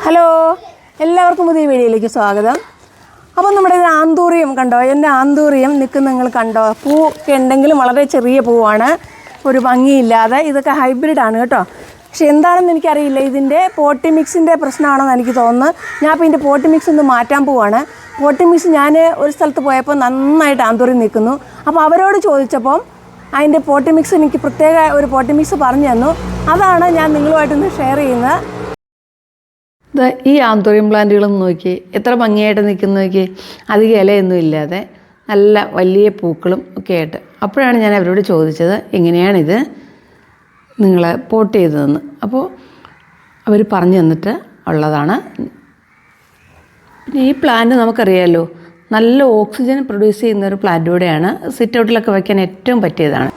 Hello, എല്ലാവർക്കും പുതിയ വീഡിയോയിലേക്ക് സ്വാഗതം. അപ്പോൾ നമ്മുടെ ഇത് ആന്തൂറിയം കണ്ടോ, എൻ്റെ ആന്തൂറിയം നിൽക്കുന്ന നിങ്ങൾ കണ്ടോ. പൂക്കെ ഉണ്ടെങ്കിലും വളരെ ചെറിയ പൂവാണ്, ഒരു ഭംഗിയില്ലാതെ. ഇതൊക്കെ ഹൈബ്രിഡാണ് കേട്ടോ. പക്ഷെ എന്താണെന്ന് എനിക്കറിയില്ല, ഇതിൻ്റെ പോട്ടി മിക്സിൻ്റെ പ്രശ്നമാണെന്ന് എനിക്ക് തോന്നുന്നു. ഞാൻ ഇപ്പോൾ ഇതിൻ്റെ പോട്ടി മിക്സ് ഒന്ന് മാറ്റാൻ പോവാണ്. പോട്ടി മിക്സ് ഞാൻ ഒരു സ്ഥലത്ത് പോയപ്പോൾ നന്നായിട്ട് ആന്തൂറിയം നിൽക്കുന്നു. അപ്പോൾ അവരോട് ചോദിച്ചപ്പം അതിൻ്റെ പോട്ടി മിക്സ് എനിക്ക് പ്രത്യേക ഒരു പോട്ടി മിക്സ് പറഞ്ഞു തന്നു. അതാണ് ഞാൻ നിങ്ങളുമായിട്ടൊന്ന് ഷെയർ ചെയ്യുന്നത്. ഈ ആന്തൂറിയം പ്ലാന്റുകളൊന്നും നോക്കി എത്ര ഭംഗിയായിട്ട് നിൽക്കുന്ന നോക്കി, അധികം ഇലയൊന്നും ഇല്ലാതെ നല്ല വലിയ പൂക്കളും ഒക്കെ ആയിട്ട്. അപ്പോഴാണ് ഞാൻ അവരോട് ചോദിച്ചത് എങ്ങനെയാണിത് നിങ്ങൾ പോട്ട് ചെയ്തതെന്ന്. അപ്പോൾ അവർ പറഞ്ഞു തന്നിട്ട് ഉള്ളതാണ്. പിന്നെ ഈ പ്ലാന്റ് നമുക്കറിയാമല്ലോ, നല്ല ഓക്സിജൻ പ്രൊഡ്യൂസ് ചെയ്യുന്ന ഒരു പ്ലാന്റ് കൂടെയാണ്. സിറ്റ് ഔട്ടിലൊക്കെ വയ്ക്കാൻ ഏറ്റവും പറ്റിയതാണ്.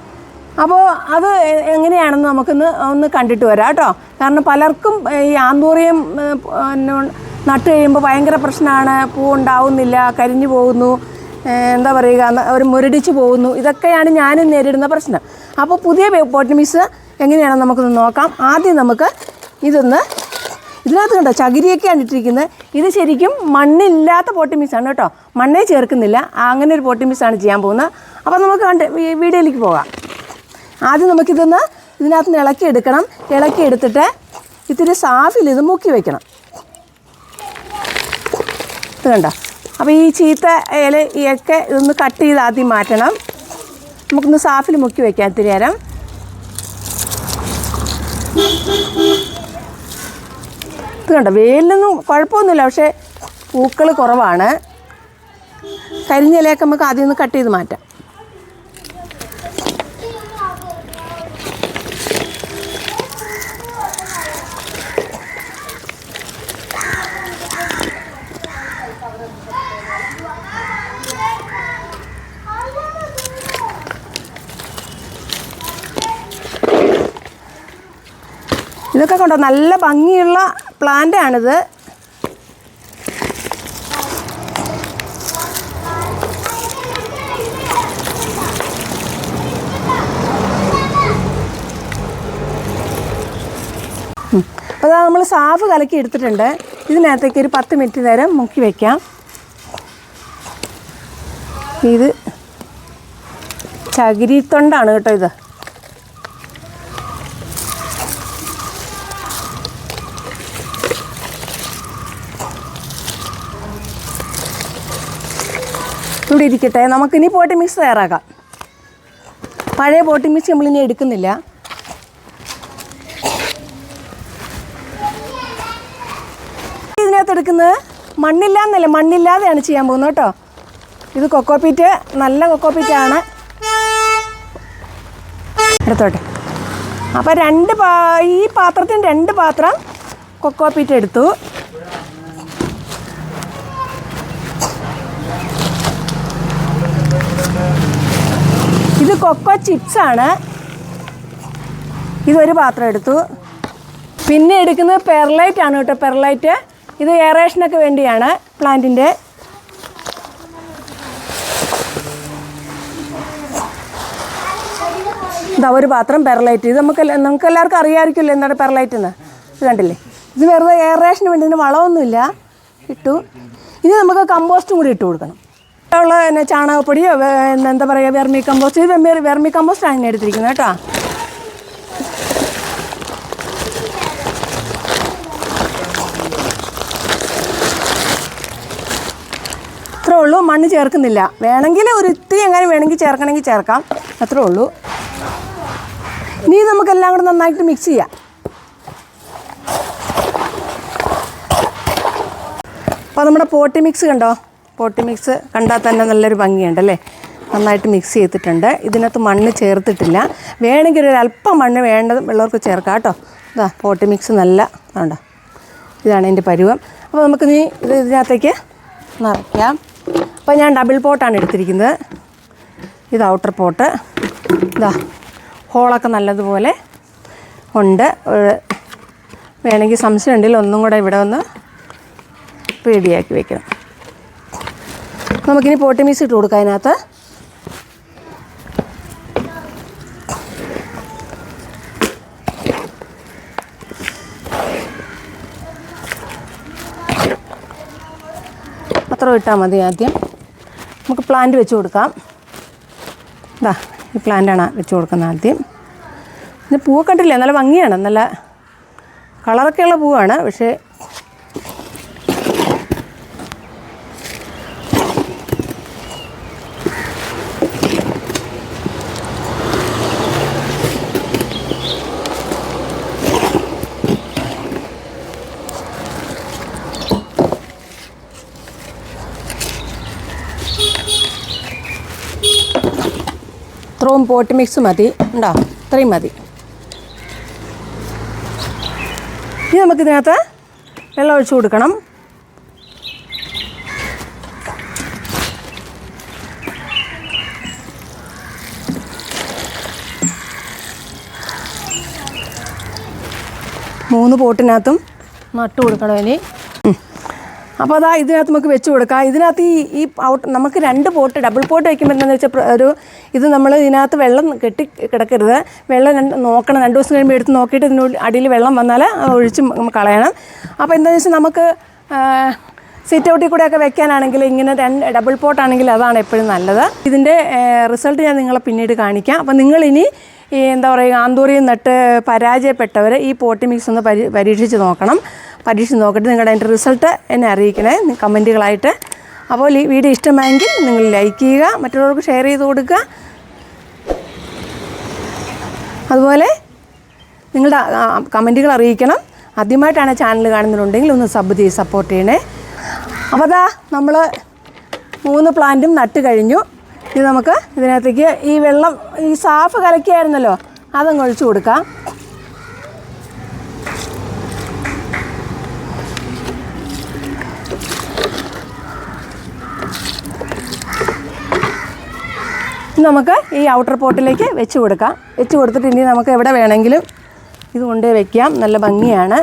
അപ്പോൾ അത് എങ്ങനെയാണെന്ന് നമുക്കൊന്ന് കണ്ടിട്ട് വരാം കേട്ടോ. കാരണം പലർക്കും ഈ ആന്തൂറിയം നട്ട് കഴിയുമ്പോൾ ഭയങ്കര പ്രശ്നമാണ്. പൂ ഉണ്ടാവുന്നില്ല, കരിഞ്ഞു പോകുന്നു, എന്താ പറയുക, ഒരു മുരടിച്ച് പോകുന്നു. ഇതൊക്കെയാണ് ഞാനും നേരിടുന്ന പ്രശ്നം. അപ്പോൾ പുതിയ പോട്ടി മിക്സ് എങ്ങനെയാണെന്ന് നമുക്കൊന്ന് നോക്കാം. ആദ്യം നമുക്ക് ഇതിനകത്ത് കണ്ടോ ചകിരിയൊക്കെയാണ് ഇട്ടിരിക്കുന്നത്. ഇത് ശരിക്കും മണ്ണില്ലാത്ത പോട്ടി മിക്സാണ് കേട്ടോ, മണ്ണേ ചേർക്കുന്നില്ല. അങ്ങനെ ഒരു പോട്ടി മിക്സാണ് ചെയ്യാൻ പോകുന്നത്. അപ്പോൾ നമുക്ക് വീഡിയോയിലേക്ക് പോകാം. ആദ്യം ഇതിനകത്ത് നിന്ന് ഇളക്കിയെടുക്കണം. ഇളക്കിയെടുത്തിട്ട് ഇത്തിരി സാഫിൽ ഇത് മുക്കി വയ്ക്കണം. ഇത് കണ്ടോ. അപ്പോൾ ഈ ചീത്ത ഇലയൊക്കെ ഇതൊന്ന് കട്ട് ചെയ്ത് ആദ്യം മാറ്റണം. നമുക്കൊന്ന് സാഫിൽ മുക്കി വയ്ക്കാം ഇത്തിരി നേരം. ഇത് കണ്ടോ, വെയിലൊന്നും കുഴപ്പമൊന്നുമില്ല, പക്ഷേ പൂക്കൾ കുറവാണ്. കരിഞ്ഞ ഇലയൊക്കെ നമുക്ക് ആദ്യം ഒന്ന് കട്ട് ചെയ്ത് മാറ്റാം. ഇതൊക്കെ കണ്ടോ, നല്ല ഭംഗിയുള്ള പ്ലാന്റാണിത്. അപ്പോൾ നമ്മൾ സാഫ് കലക്കി എടുത്തിട്ടുണ്ട്. ഇതിനകത്തേക്ക് ഒരു 10 മിനിറ്റ് നേരം മുക്കി വയ്ക്കാം. ഇത് ചകിരിത്തൊണ്ടാണ് കേട്ടോ ഇത്. ഇവിടെ ഇരിക്കട്ടെ, നമുക്കിനി പോട്ടി മിക്സ് തയ്യാറാക്കാം. പഴയ പോട്ടി മിക്സ് നമ്മളിനി എടുക്കുന്നില്ല. ഇതിനകത്ത് എടുക്കുന്നത് മണ്ണില്ലാതെയാണ് ചെയ്യാൻ പോകുന്നത് കേട്ടോ. ഇത് കൊക്കോപ്പീറ്റ്, നല്ല കൊക്കോപ്പീറ്റാണ്. എടുത്തോട്ടെ. അപ്പോൾ ഈ പാത്രത്തിന് 2 പാത്രം കൊക്കോപ്പീറ്റ് എടുത്തു. ഇത് കൊക്കോ ചിപ്സാണ്. ഇതൊരു പാത്രം എടുത്തു. പിന്നെ എടുക്കുന്നത് പെർലൈറ്റ് ആണ് കേട്ടോ, പെർലൈറ്റ്. ഇത് എയറേഷനൊക്കെ വേണ്ടിയാണ് പ്ലാന്റിൻ്റെ. ഇതാ ഒരു പാത്രം പെർലൈറ്റ്. ഇത് നമുക്ക് എല്ലാവർക്കും അറിയാമായിരിക്കുമല്ലോ എന്താണ് പെർലൈറ്റ് എന്ന്. ഇത് കണ്ടില്ലേ, ഇത് വെറുതെ എയറേഷന് വേണ്ടി, ഇതിന് വളമൊന്നുമില്ല. ഇട്ടു. ഇനി നമുക്ക് കമ്പോസ്റ്റും കൂടി ഇട്ട് കൊടുക്കണം. ഉള്ള ചാണകപ്പൊടിയോ എന്താ പറയുക, വെർമി കമ്പോസ്റ്റ്. ഇത് വെർമി കമ്പോസ്റ്റാണ് ഇങ്ങനെ എടുത്തിരിക്കുന്നത് കേട്ടോ. അത്രേ ഉള്ളൂ, മണ്ണ് ചേർക്കുന്നില്ല. വേണമെങ്കിൽ ഒരു ഇത്തിരി എങ്ങനെ വേണമെങ്കിൽ ചേർക്കണമെങ്കിൽ ചേർക്കാം, അത്രേ ഉള്ളൂ. ഇനി നമുക്കെല്ലാം കൂടെ നന്നായിട്ട് മിക്സ് ചെയ്യാം. അപ്പോൾ നമ്മുടെ പോട്ടി മിക്സ് കണ്ടോ, പോട്ടി മിക്സ് കണ്ടാൽ തന്നെ നല്ലൊരു ഭംഗിയുണ്ടല്ലേ. നന്നായിട്ട് മിക്സ് ചെയ്തിട്ടുണ്ട്. ഇതിനകത്ത് മണ്ണ് ചേർത്തിട്ടില്ല. വേണമെങ്കിൽ ഒരു അല്പം മണ്ണ് ഉള്ളവർക്ക് ചേർക്കാം കേട്ടോ. ഇതാ പോട്ടി മിക്സ് നല്ല ഉണ്ടോ, ഇതാണ് എൻ്റെ പരുവം. അപ്പോൾ നമുക്കിനി ഇതിനകത്തേക്ക് നിറയ്ക്കാം. അപ്പോൾ ഞാൻ ഡബിൾ പോട്ടാണ് എടുത്തിരിക്കുന്നത്. ഇത് ഔട്ടർ പോട്ട്. ഇതാ ഹോളൊക്കെ നല്ലതുപോലെ ഉണ്ട്. വേണമെങ്കിൽ സംശയം ഉണ്ടെങ്കിൽ ഒന്നും കൂടെ ഇവിടെ ഒന്ന് റെഡിയാക്കി വെക്കണം. നമുക്കിനി പോട്ടി മിക്സ് ഇട്ട് കൊടുക്കാം അതിനകത്ത്. പാത്രം ഇട്ടാൽ മതി. ആദ്യം നമുക്ക് പ്ലാന്റ് വെച്ച് കൊടുക്കാം. ഇതാ ഈ പ്ലാന്റാണ് വെച്ച് കൊടുക്കുന്നത് ആദ്യം. പിന്നെ പൂവ് കണ്ടില്ലേ, നല്ല ഭംഗിയാണ്, നല്ല കളറൊക്കെയുള്ള പൂവാണ്. പക്ഷേ ഇത്രയും പോട്ട് മിക്സ് മതി. ഉണ്ടോ? ഇത്രയും മതി. ഇനി നമുക്കിതിനകത്ത് വെള്ളം ഒഴിച്ച് കൊടുക്കണം. മൂന്ന് പോട്ടിനകത്തും നട്ട് കൊടുക്കണം ഇനി. അപ്പോൾ അതാ ഇതിനകത്ത് നമുക്ക് വെച്ച് കൊടുക്കാം. ഇതിനകത്ത് ഈ നമുക്ക് 2 പോട്ട് ഡബിൾ പോട്ട് വയ്ക്കുമ്പോൾ എന്താണെന്ന് വെച്ചാൽ ഇത് നമ്മൾ ഇതിനകത്ത് വെള്ളം കെട്ടി കിടക്കരുത്. വെള്ളം നോക്കണം. 2 ദിവസം കഴിയുമ്പോൾ എടുത്ത് നോക്കിയിട്ട് ഇതിന് അടിയിൽ വെള്ളം വന്നാൽ ഒഴിച്ച് കളയണം. അപ്പോൾ എന്താണെന്ന് വെച്ചാൽ നമുക്ക് സിറ്റ് ഔട്ടിൽ കൂടെയൊക്കെ വെക്കാനാണെങ്കിൽ ഇങ്ങനെ ഡബിൾ പോട്ടാണെങ്കിൽ അതാണ് എപ്പോഴും നല്ലത്. ഇതിൻ്റെ റിസൾട്ട് ഞാൻ നിങ്ങളെ പിന്നീട് കാണിക്കാം. അപ്പോൾ നിങ്ങളിനി എന്താ പറയുക, ആന്തൂറിയം നട്ട് പരാജയപ്പെട്ടവർ ഈ പോട്ടി മിക്സ് ഒന്ന് പരീക്ഷിച്ച് നോക്കണം. പരീക്ഷിച്ച് നോക്കിയിട്ട് നിങ്ങളുടെ അതിൻ്റെ റിസൾട്ട് എന്നെ അറിയിക്കണേ കമൻറ്റുകളായിട്ട്. അപ്പോൾ ഈ വീഡിയോ ഇഷ്ടമായെങ്കിൽ നിങ്ങൾ ലൈക്ക് ചെയ്യുക, മറ്റുള്ളവർക്ക് ഷെയർ ചെയ്ത് കൊടുക്കുക. അതുപോലെ നിങ്ങളുടെ കമൻറ്റുകൾ അറിയിക്കണം. ആദ്യമായിട്ടാണ് ചാനൽ കാണുന്നുണ്ടെങ്കിൽ ഒന്ന് സബ് ചെയ്ത് സപ്പോർട്ട് ചെയ്യണേ. അപ്പോൾ അതാ നമ്മൾ 3 പ്ലാന്റും നട്ട് കഴിഞ്ഞു. ഇത് നമുക്ക് ഇതിനകത്തേക്ക് ഈ വെള്ളം, ഈ സാഫ് കലക്കിയായിരുന്നല്ലോ, അതങ്ങ് ഒഴിച്ചു കൊടുക്കാം. നമുക്ക് ഈ ഔട്ടർ പോട്ടിലേക്ക് വെച്ച് കൊടുക്കാം. വെച്ച് കൊടുത്തിട്ട് ഇനി നമുക്ക് എവിടെ വേണമെങ്കിലും ഇത് കൊണ്ടുപോയി വയ്ക്കാം. നല്ല ഭംഗിയാണ്.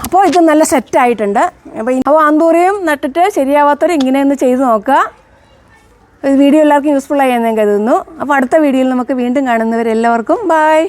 അപ്പോൾ ഇത് നല്ല സെറ്റായിട്ടുണ്ട്. അപ്പോൾ ആന്തൂറിയം നട്ടിട്ട് ശരിയാവാത്തവർ ഇങ്ങനെയൊന്ന് ചെയ്ത് നോക്കുക. വീഡിയോ എല്ലാവർക്കും യൂസ്ഫുൾ ആയി എന്ന് ഞാൻ കരുതുന്നു. അപ്പോൾ അടുത്ത വീഡിയോയിൽ നമുക്ക് വീണ്ടും കാണുന്നവരെല്ലാവർക്കും ബൈ.